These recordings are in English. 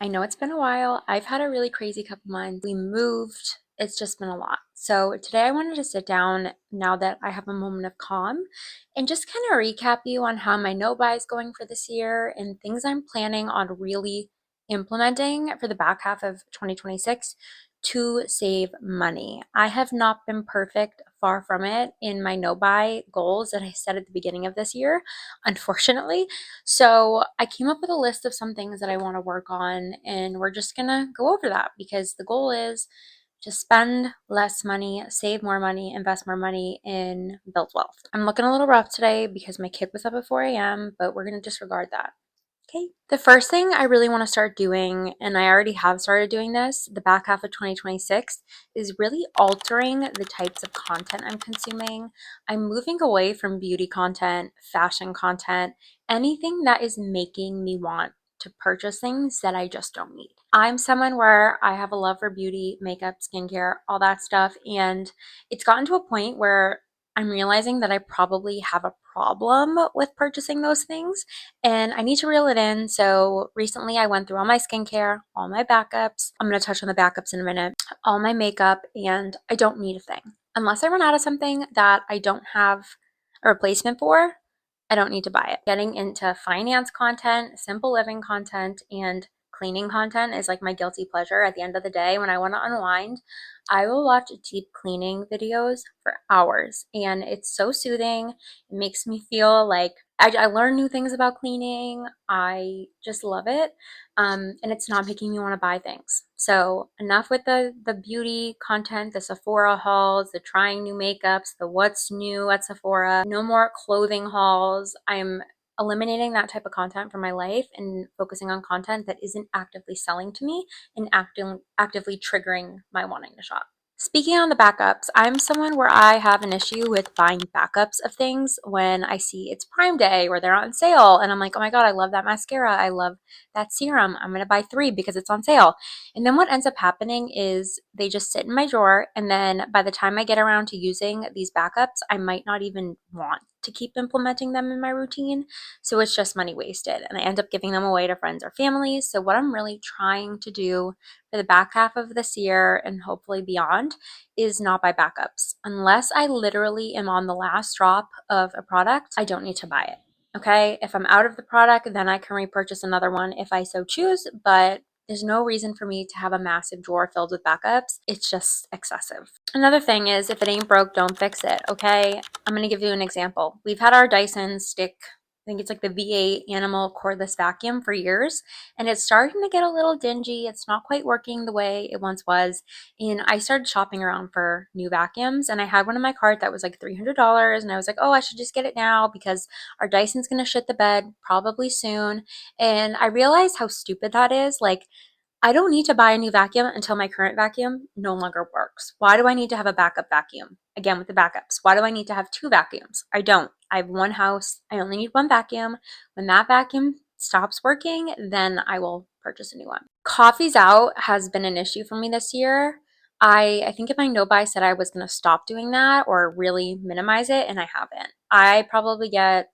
I know it's been a while. I've had a really crazy couple months. We moved. It's just been a lot. So today I wanted to sit down now that I have a moment of calm and just kind of recap you on how my no buy is going for this year and things I'm planning on really implementing for the back half of 2026 to save money. I have not been perfect, far from it, in my no buy goals that I set at the beginning of this year, unfortunately. So I came up with a list of some things that I want to work on, and we're just gonna go over that because the goal is to spend less money, save more money, invest more money, and build wealth. I'm looking a little rough today because my kid was up at 4 a.m., but we're gonna disregard that. Okay. The first thing I really want to start doing, and I already have started doing this, the back half of 2026, is really altering the types of content I'm consuming. I'm moving away from beauty content, fashion content, anything that is making me want to purchase things that I just don't need. I'm someone where I have a love for beauty, makeup, skincare, all that stuff, and it's gotten to a point where I'm realizing that I probably have a problem with purchasing those things and I need to reel it in. So recently I went through all my skincare, all my backups. I'm going to touch on the backups in a minute, all my makeup, and I don't need a thing. Unless I run out of something that I don't have a replacement for, I don't need to buy it. Getting into finance content, simple living content, and cleaning content is like my guilty pleasure. At the end of the day, when I want to unwind, I will watch deep cleaning videos for hours, and it's so soothing. It makes me feel like I learn new things about cleaning. I just love it. And it's not making me want to buy things. So enough with the beauty content, the Sephora hauls, the trying new makeups, the what's new at Sephora. No more clothing hauls. I'm eliminating that type of content from my life and focusing on content that isn't actively selling to me and actively triggering my wanting to shop. Speaking on the backups, I'm someone where I have an issue with buying backups of things when I see it's Prime Day or they're on sale. And I'm like, oh my God, I love that mascara. I love that serum. I'm going to buy three because it's on sale. And then what ends up happening is they just sit in my drawer. And then by the time I get around to using these backups, I might not even want to keep implementing them in my routine. So it's just money wasted. And I end up giving them away to friends or family. So what I'm really trying to do for the back half of this year and hopefully beyond is not buy backups. Unless I literally am on the last drop of a product, I don't need to buy it. Okay. If I'm out of the product, then I can repurchase another one if I so choose, but there's no reason for me to have a massive drawer filled with backups. It's just excessive. Another thing is if it ain't broke, don't fix it. Okay. I'm going to give you an example. We've had our Dyson stick, I think it's like the V8 animal cordless vacuum for years, and it's starting to get a little dingy. It's not quite working the way it once was. And I started shopping around for new vacuums, and I had one in my cart that was like $300. And I was like, oh, I should just get it now because our Dyson's going to shit the bed probably soon. And I realized how stupid that is. Like, I don't need to buy a new vacuum until my current vacuum no longer works. Why do I need to have a backup vacuum? Again, with the backups. Why do I need to have two vacuums? I don't. I have one house. I only need one vacuum. When that vacuum stops working, then I will purchase a new one. Coffee's out has been an issue for me this year. I think in my no buy said I was going to stop doing that or really minimize it, and I haven't. I probably get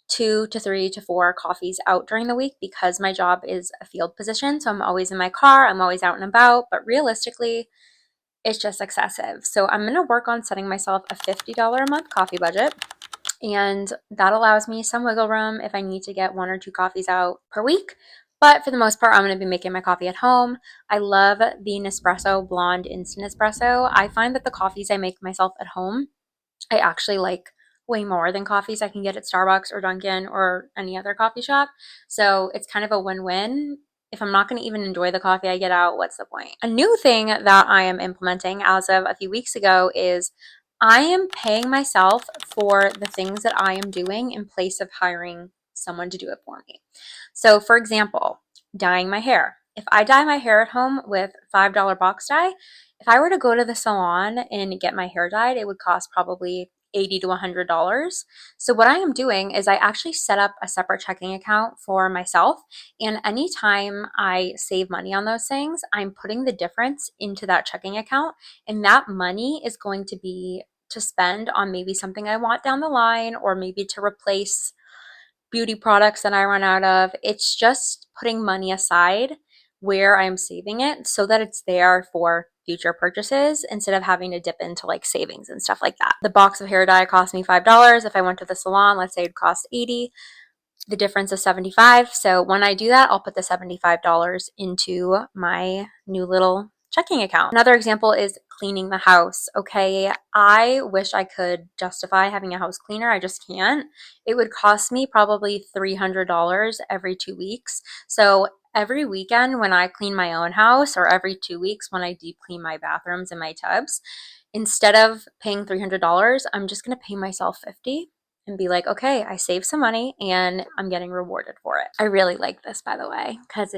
2 to 3 to 4 coffees out during the week because my job is a field position. So I'm always in my car, I'm always out and about, but realistically, it's just excessive. So I'm going to work on setting myself a $50 a month coffee budget. And that allows me some wiggle room if I need to get 1 or 2 coffees out per week. But for the most part, I'm going to be making my coffee at home. I love the Nespresso Blonde Instant Espresso. I find that the coffees I make myself at home I actually like way more than coffees I can get at Starbucks or Dunkin' or any other coffee shop. So it's kind of a win-win. If I'm not going to even enjoy the coffee I get out, what's the point? A new thing that I am implementing as of a few weeks ago is I am paying myself for the things that I am doing in place of hiring someone to do it for me. So, for example, dyeing my hair. If I dye my hair at home with $5 box dye, if I were to go to the salon and get my hair dyed, it would cost probably $80 to $100. So what I am doing is I actually set up a separate checking account for myself. And anytime I save money on those things, I'm putting the difference into that checking account. And that money is going to be to spend on maybe something I want down the line or maybe to replace beauty products that I run out of. It's just putting money aside where I'm saving it so that it's there for future purchases instead of having to dip into like savings and stuff like that. The box of hair dye cost me $5. If I went to the salon, let's say it cost $80. The difference is $75. So when I do that, I'll put the $75 into my new little checking account. Another example is cleaning the house. Okay, I wish I could justify having a house cleaner. I just can't. It would cost me probably $300 every 2 weeks. So every weekend when I clean my own house, or every 2 weeks when I deep clean my bathrooms and my tubs, instead of paying $300, I'm just going to pay myself $50 and be like, okay, I saved some money and I'm getting rewarded for it. I really like this, by the way, because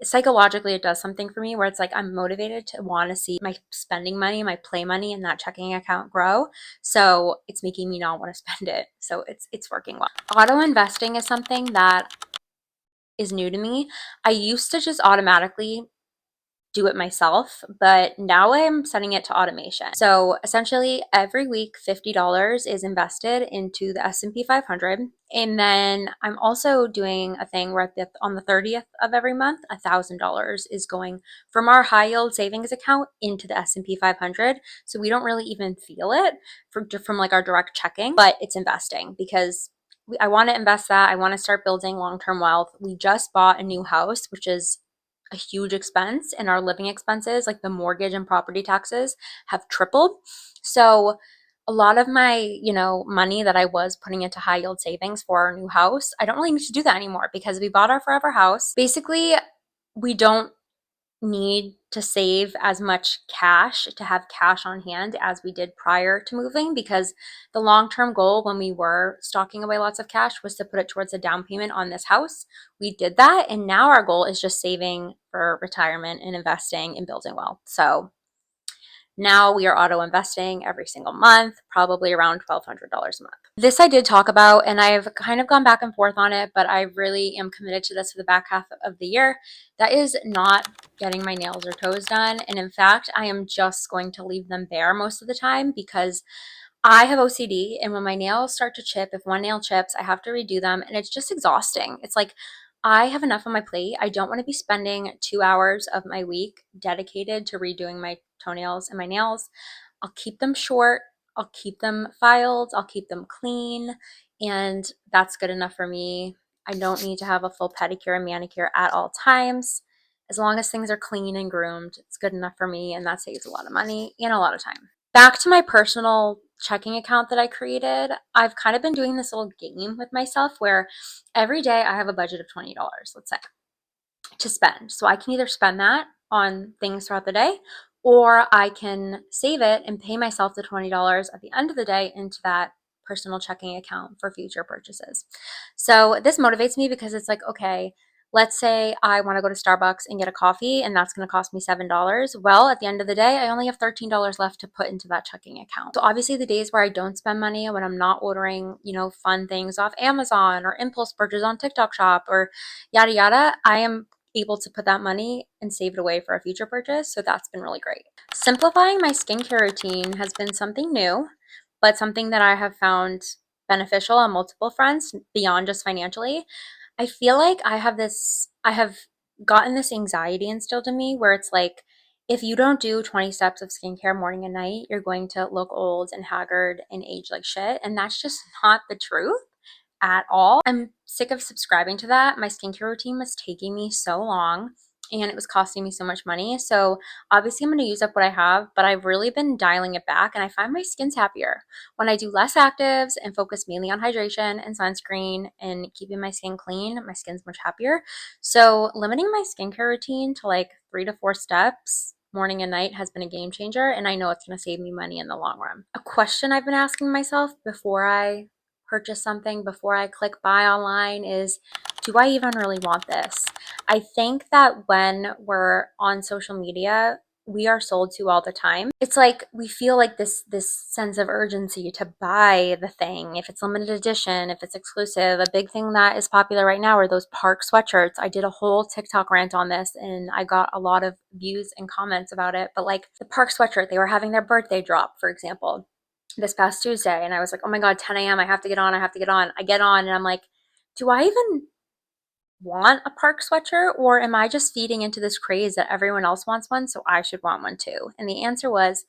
psychologically, it does something for me where it's like I'm motivated to want to see my spending money, my play money in that checking account grow. So it's making me not want to spend it. So it's working well. Auto investing is something that is new to me. I used to just automatically do it myself, but now I'm setting it to automation. So essentially every week $50 is invested into the S&P 500, and then I'm also doing a thing where on the 30th of every month, $1,000 is going from our high yield savings account into the S&P 500. So we don't really even feel it from like our direct checking, but it's investing because I want to invest that. I want to start building long-term wealth. We just bought a new house, which is a huge expense, and our living expenses, like the mortgage and property taxes, have tripled. So a lot of my, money that I was putting into high yield savings for our new house, I don't really need to do that anymore because we bought our forever house. Basically, we don't need to save as much cash to have cash on hand as we did prior to moving, because the long-term goal when we were stocking away lots of cash was to put it towards a down payment on this house. We did that, and now our goal is just saving for retirement and investing and building wealth. So now we are auto investing every single month, probably around $1,200 a month. This I did talk about, and I've kind of gone back and forth on it, but I really am committed to this for the back half of the year. That is not getting my nails or toes done. And in fact, I am just going to leave them bare most of the time because I have OCD, and when my nails start to chip, if one nail chips, I have to redo them, and it's just exhausting. It's like I have enough on my plate. I don't want to be spending 2 hours of my week dedicated to redoing my toenails and my nails. I'll keep them short, I'll keep them filed, I'll keep them clean, and that's good enough for me. I don't need to have a full pedicure and manicure at all times. As long as things are clean and groomed, it's good enough for me, and that saves a lot of money and a lot of time. Back to my personal checking account that I created, I've kind of been doing this little game with myself where every day I have a budget of $20, let's say, to spend. So I can either spend that on things throughout the day, or I can save it and pay myself the $20 at the end of the day into that personal checking account for future purchases. So this motivates me because it's like, okay, let's say I want to go to Starbucks and get a coffee, and that's going to cost me $7. Well, at the end of the day, I only have $13 left to put into that checking account. So obviously the days where I don't spend money, when I'm not ordering, fun things off Amazon or impulse purchase on TikTok Shop or yada yada, I am able to put that money and save it away for a future purchase. So that's been really great. Simplifying my skincare routine has been something new, but something that I have found beneficial on multiple fronts beyond just financially. I feel like I have gotten this anxiety instilled in me where it's like, if you don't do 20 steps of skincare morning and night, you're going to look old and haggard and age like shit. And that's just not the truth at all. I'm sick of subscribing to that. My skincare routine was taking me so long and it was costing me so much money. So obviously I'm going to use up what I have, but I've really been dialing it back, and I find my skin's happier when I do less actives and focus mainly on hydration and sunscreen and keeping my skin clean. My skin's much happier. So limiting my skincare routine to like 3 to 4 steps morning and night has been a game changer, and I know it's going to save me money in the long run. A question I've been asking myself before I purchase something, before I click buy online, is, do I even really want this? I think that when we're on social media, we are sold to all the time. It's like we feel like this sense of urgency to buy the thing, if it's limited edition, if it's exclusive. A big thing that is popular right now are those Park sweatshirts. I did a whole TikTok rant on this and I got a lot of views and comments about it. But like the Park sweatshirt, they were having their birthday drop, for example, this past Tuesday, and I was like, oh my God, 10 a.m. I have to get on. I get on and I'm like, do I even want a park sweatshirt, or am I just feeding into this craze that everyone else wants one, so I should want one too? And the answer was,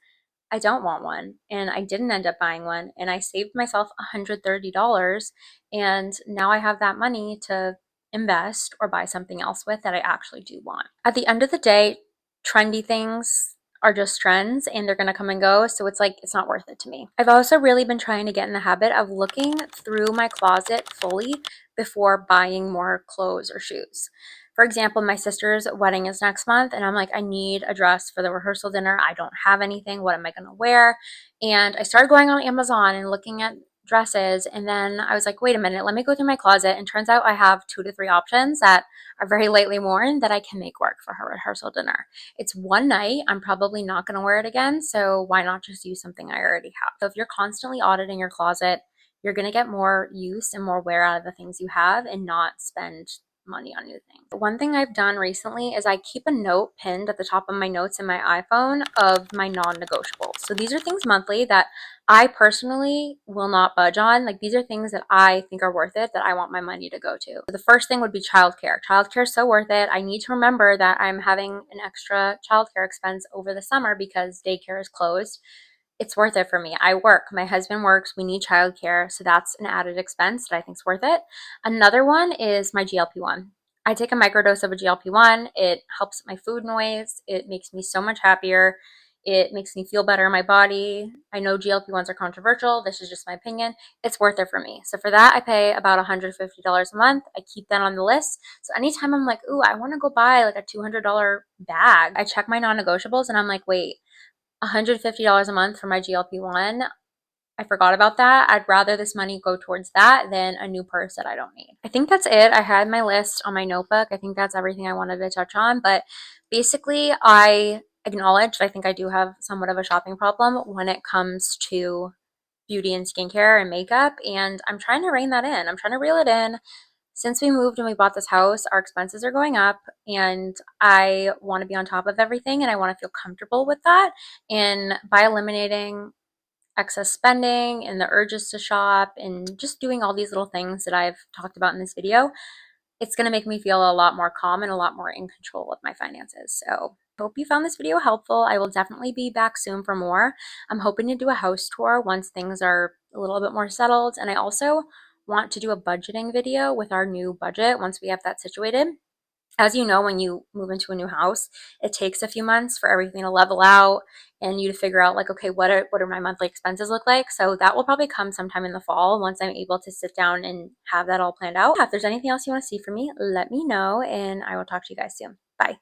I don't want one. And I didn't end up buying one. And I saved myself $130. And now I have that money to invest or buy something else with that I actually do want. At the end of the day, trendy things are just trends and they're going to come and go. So it's like, it's not worth it to me. I've also really been trying to get in the habit of looking through my closet fully before buying more clothes or shoes. For example, my sister's wedding is next month, and I'm like, I need a dress for the rehearsal dinner. I don't have anything. What am I going to wear? And I started going on Amazon and looking at dresses, and then I was like, wait a minute, let me go through my closet. And turns out I have 2 to 3 options that are very lightly worn that I can make work for her rehearsal dinner. It's one night. I'm probably not going to wear it again, so why not just use something I already have? So if you're constantly auditing your closet, you're going to get more use and more wear out of the things you have and not spend money on new things. One thing I've done recently is I keep a note pinned at the top of my notes in my iPhone of my non-negotiables. So these are things monthly that I personally will not budge on. Like, these are things that I think are worth it, that I want my money to go to. The first thing would be childcare. Childcare is so worth it. I need to remember that I'm having an extra childcare expense over the summer because daycare is closed. It's worth it for me. I work, my husband works, we need childcare, so that's an added expense that I think is worth it. Another one is my GLP-1. I take a microdose of a GLP-1. It helps my food noise. It makes me so much happier. It makes me feel better in my body. I know GLP-1s are controversial. This is just my opinion. It's worth it for me. So for that, I pay about $150 a month. I keep that on the list. So anytime I'm like, ooh, I want to go buy like a $200 bag, I check my non-negotiables and I'm like, wait, $150 a month for my GLP-1. I forgot about that. I'd rather this money go towards that than a new purse that I don't need. I think that's it. I had my list on my notebook. I think that's everything I wanted to touch on. But basically, I acknowledged I think I do have somewhat of a shopping problem when it comes to beauty and skincare and makeup. And I'm trying to rein that in. I'm trying to reel it in. Since we moved and we bought this house, our expenses are going up, and I want to be on top of everything and I want to feel comfortable with that. And by eliminating excess spending and the urges to shop and just doing all these little things that I've talked about in this video, it's going to make me feel a lot more calm and a lot more in control of my finances. So hope you found this video helpful. I will definitely be back soon for more. I'm hoping to do a house tour once things are a little bit more settled. And I also want to do a budgeting video with our new budget once we have that situated. As you know, when you move into a new house, it takes a few months for everything to level out and you to figure out like, okay, what are my monthly expenses look like? So that will probably come sometime in the fall once I'm able to sit down and have that all planned out. If there's anything else you want to see from me, let me know and I will talk to you guys soon. Bye.